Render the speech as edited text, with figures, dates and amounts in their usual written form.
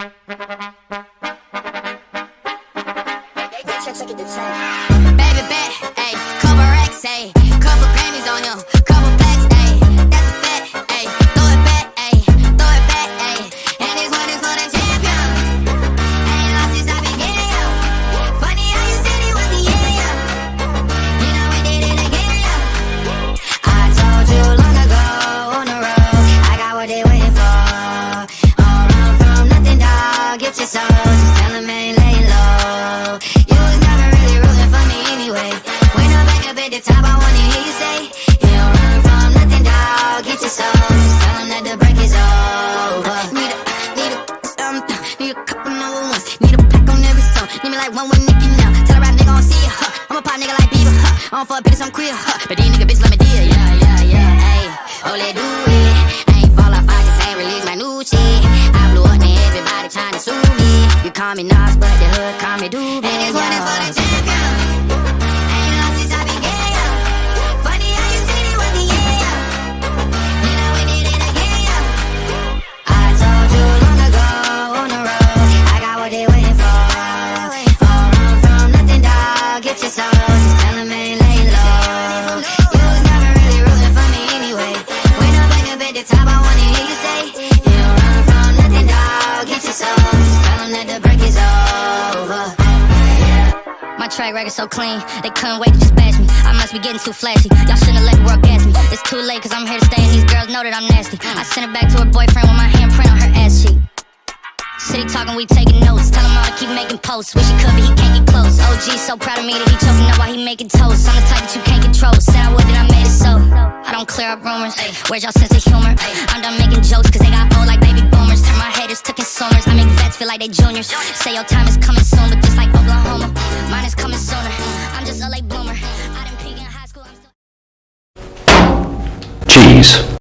Baby bet, ayy, couple racks, ayy, couple Grammys on him, couple plaques, ayy, that's a fact, ayy, throw it back, ayy, ayy, and this one is for the champion. Ain't lost since I began, yo. Funny how you said it was the year, yo. You know we did it again, yo. I told you long ago on the road, I got what they waiting for. All run from nothing, dog, get your soul, just tell them ain't laying low. You was never really rooting for me anyway. When I'm back up at the top, I wanna hear you say, you don't run from nothing, dog, get your soul, just tell them that the break is over. Need a couple number ones, need a pack on every song, need me like one with Nicki now. Tell a rap nigga I don't see ya, I'm a pop nigga like Bieber, I don't fuck bitches, I'm queer, but these nigga bitches let me deal, yeah, ayy, oh let do it. I ain't fall off, I just ain't release my new shit. I blew up, now everybody trying to sue me. You call me Nas, but the hood call me Doobie. And this one is for the champion. Ain't lost since I began, yo. Funny how you said it was the year, yo. You know we did it again, yo. I told you long ago on the road, I got what they waiting for. All run from nothing, dog, get your soul, just tell them ain't laying low. You was never really rooting for me anyway. When I'm back up at the top, I wanna hear you say, you don't run from nothing, dog, get your soul, just tell them that the break is over. My track record so clean, they couldn't wait to just bash me. I must be getting too flashy, y'all shouldn't let the world gas me. It's too late cause I'm here to stay and these girls know that I'm nasty. I sent it back to her boyfriend with my handprint on her ass cheek. City talking, we taking notes, tell him all to keep making posts. Wish he could but he can't get close. OG so proud of me that he choking up while he making toast. I'm the type that you can't control, said I would then I made it so. I don't clear up rumors, where's y'all sense of humor? I'm done making jokes cause they got old like baby boomers. Turn my haters to consumers, I make vets feel like they juniors. Say your time is coming soon, but just like Oklahoma, mine is coming sooner. I'm just a late bloomer, I didn't peak in high school, I'm still Cheese.